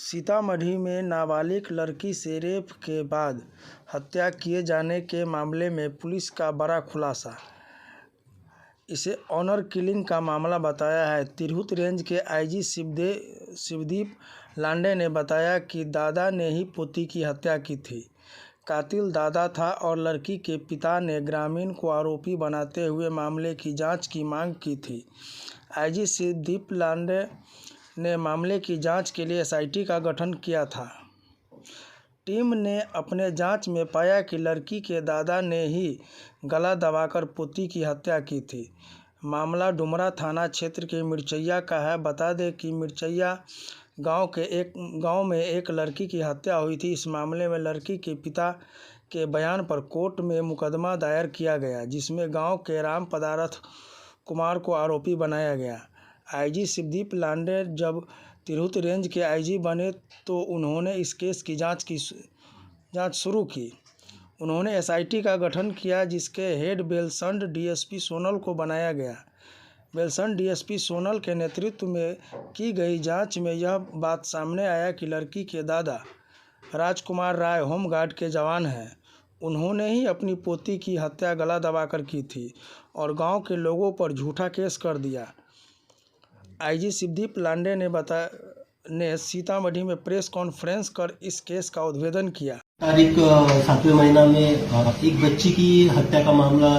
सीतामढ़ी में नाबालिग लड़की से रेप के बाद हत्या किए जाने के मामले में पुलिस का बड़ा खुलासा। इसे ऑनर किलिंग का मामला बताया है। तिरहुत रेंज के आईजी शिवदीप लांडे ने बताया कि दादा ने ही पोती की हत्या की थी। कातिल दादा था और लड़की के पिता ने ग्रामीण को आरोपी बनाते हुए मामले की जांच की मांग की थी। आईजी शिवदीप लांडे ने मामले की जांच के लिए एसआईटी का गठन किया था। टीम ने अपने जांच में पाया कि लड़की के दादा ने ही गला दबाकर पोती की हत्या की थी। मामला डुमरा थाना क्षेत्र के मिर्चैया का है। बता दें कि मिर्चैया गांव में एक लड़की की हत्या हुई थी। इस मामले में लड़की के पिता के बयान पर कोर्ट में मुकदमा दायर किया गया, जिसमें गांव के राम पदारथ कुमार को आरोपी बनाया गया। आईजी शिवदीप लांडे जब तिरहुत रेंज के आईजी बने तो उन्होंने इस केस की जांच शुरू की। उन्होंने एसआईटी का गठन किया, जिसके हेड बेलसंड डीएसपी सोनल को बनाया गया। बेलसंड डीएसपी सोनल के नेतृत्व में की गई जांच में यह बात सामने आया कि लड़की के दादा राजकुमार राय होमगार्ड के जवान हैं। उन्होंने ही अपनी पोती की हत्या गला दबाकर की थी और गांव के लोगों पर झूठा केस कर दिया। आईजी शिवदीप लांडे ने सीतामढ़ी में प्रेस कॉन्फ्रेंस कर इस केस का उद्भेदन किया। तारीख 7वें महीना में एक बच्ची की हत्या का मामला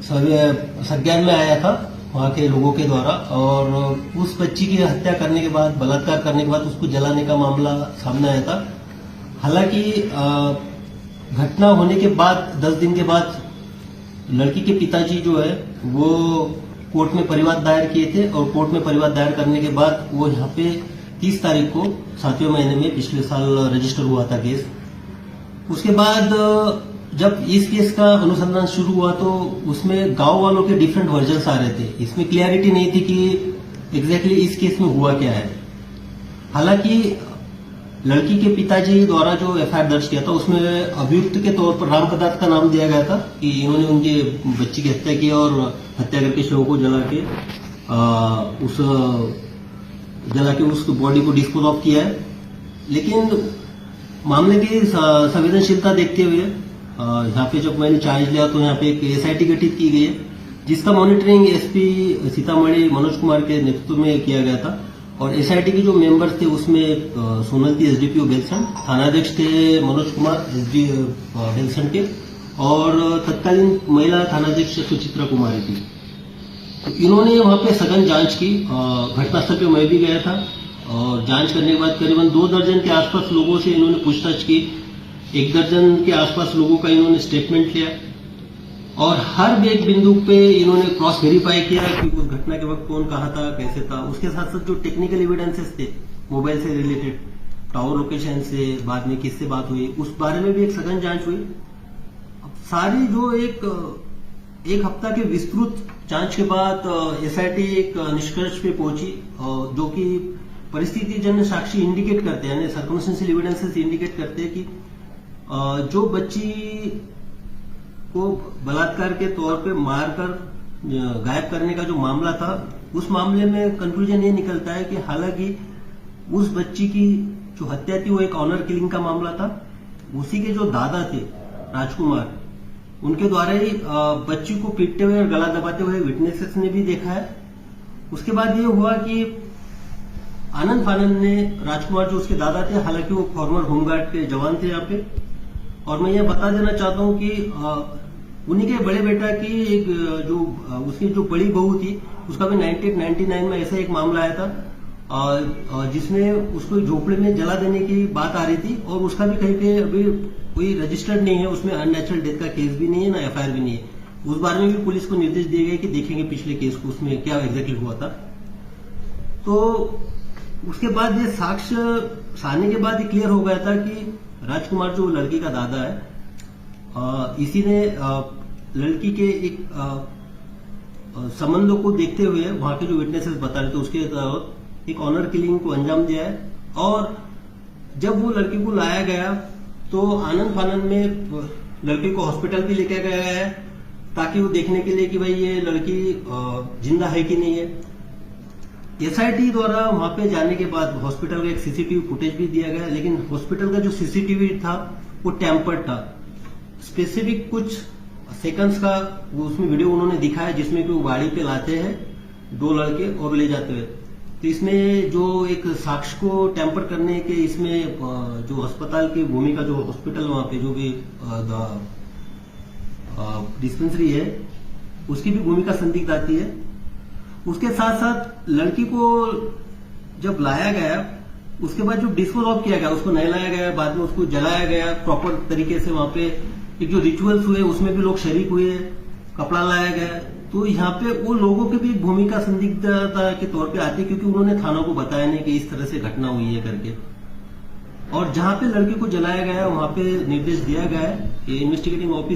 संज्ञान में आया था वहाँ के लोगों के द्वारा, और उस बच्ची की हत्या करने के बाद, बलात्कार करने के बाद उसको जलाने का मामला सामने आया था। हालांकि घटना होने के बाद 10 दिन के बाद लड़की के पिताजी जो है वो कोर्ट में परिवाद दायर किए थे, और कोर्ट में परिवाद दायर करने के बाद वो यहाँ पे 30 तारीख को 7वें महीने में पिछले साल रजिस्टर हुआ था केस। उसके बाद जब इस केस का अनुसंधान शुरू हुआ तो उसमें गांव वालों के डिफरेंट वर्जन्स आ रहे थे। इसमें क्लियरिटी नहीं थी कि एग्जैक्टली इस केस में हुआ क्या है। हालांकि लड़की के पिताजी द्वारा जो एफआईआर दर्ज किया था उसमें अभियुक्त के तौर पर राम पदार्थ का नाम दिया गया था कि इन्होंने उनके बच्ची की हत्या की और हत्या करके शव को जला के उस बॉडी को डिस्पोज ऑफ किया है। लेकिन मामले की संवेदनशीलता देखते हुए यहाँ पे जब मैंने चार्ज लिया तो यहाँ पे एक एसआईटी गठित की गई है, जिसका मॉनिटरिंग एसपी सीतामढ़ी मनोज कुमार के नेतृत्व में किया गया था। और एसआईटी के जो मेंबर्स थे उसमें सोनल थी एसडीपीओ बेलसंड, थानाध्यक्ष थे मनोज कुमार एसडी बेलसंड के, और तत्कालीन महिला थानाध्यक्ष सुचित्रा कुमारी थी। तो इन्होंने वहां पे सघन जांच की। घटनास्थल पे मैं भी गया था, और जांच करने के बाद करीबन 2 दर्जन के आसपास लोगों से इन्होंने पूछताछ की। 1 दर्जन के आसपास लोगों का इन्होंने स्टेटमेंट लिया, और हर एक बिंदु पे इन्होंने क्रॉस वेरीफाई किया कि उस घटना के वक्त कौन कहाँ था, कैसे था। उसके साथ साथ जो टेक्निकल एविडेंसेस थे मोबाइल से रिलेटेड, टावर लोकेशन से, बाद में किससे बात हुई, उस बारे में भी एक सघन जांच हुई। सारी जो एक हफ्ता के विस्तृत जांच के बाद एसआईटी एक निष्कर्ष पे पहुंची, जो कि परिस्थितिजन्य साक्षी इंडिकेट करते हैं, यानी सर्कमस्टेंशियल एविडेंसेस इंडिकेट करते हैं कि जो बच्ची को बलात्कार के तौर पे मारकर गायब करने का जो मामला था, उस मामले में कंक्लूजन ये निकलता है कि हालांकि उस बच्ची की जो हत्या थी वो एक ऑनर किलिंग का मामला था। उसी के जो दादा थे राजकुमार, उनके द्वारा ही बच्ची को पीटते हुए और गला दबाते हुए विटनेसेस ने भी देखा है। उसके बाद ये हुआ कि आनंद फानंद ने, राजकुमार जो उसके दादा थे, हालांकि वो फॉर्मर होमगार्ड के जवान थे यहाँ पे, और मैं ये बता देना चाहता हूँ कि उन्हीं के बड़े बेटा की एक उसकी जो बड़ी बहू थी, उसका भी 1999 में ऐसा एक मामला आया था, जिसमें उसको झोपड़े में जला देने की बात आ रही थी, और उसका भी कहीं पे अभी कोई रजिस्टर्ड नहीं है, उसमें अननेचुरल डेथ का केस भी नहीं है, ना एफआईआर भी नहीं है। उस बारे में भी पुलिस को निर्देश दिए गए कि देखेंगे पिछले केस को, उसमें क्या एग्जैक्टली हुआ था। तो उसके बाद ये साक्ष्य आने के बाद ये क्लियर हो गया था कि राजकुमार जो लड़की का दादा है, इसी ने लड़की के एक संबंधों को देखते हुए वहां के जो विटनेसेस बता रहे थे उसके तहत एक ऑनर किलिंग को अंजाम दिया है। और जब वो लड़की को लाया गया तो आनंद फानंद में लड़की को हॉस्पिटल भी लेके गया है, ताकि वो देखने के लिए कि भाई ये लड़की जिंदा है कि नहीं है। एसआईटी द्वारा वहां पे जाने के बाद हॉस्पिटल का एक सीसीटीवी फुटेज भी दिया गया, लेकिन हॉस्पिटल का जो सीसीटीवी था वो टेम्पर्ड था। स्पेसिफिक कुछ सेकंड्स का वो उसमें वीडियो उन्होंने दिखाया जिसमें कि वो गाड़ी पे लाते हैं 2 लड़के और ले जाते हैं। तो इसमें जो एक साक्ष्य को टेम्पर करने के इसमें जो अस्पताल की भूमिका, जो हॉस्पिटल वहां पे जो भी डिस्पेंसरी है उसकी भी भूमिका संदिग्ध आती है। उसके साथ साथ लड़की को जब लाया गया उसके बाद जो डिस्पोज ऑफ किया गया, उसको नहलाया गया, बाद में उसको जलाया गया प्रॉपर तरीके से। वहां पे एक जो रिचुअल्स हुए उसमें भी लोग शरीक हुए, कपड़ा लाया गया। तो यहाँ पे वो लोगों की भी भूमिका संदिग्धता के तौर पे आती है, क्योंकि उन्होंने थानों को बताया नहीं कि इस तरह से घटना हुई है करके। और जहां पे लड़की को जलाया गया वहां पे निर्देश दिया गया है कि इन्वेस्टिगेटिंग ऑफिसर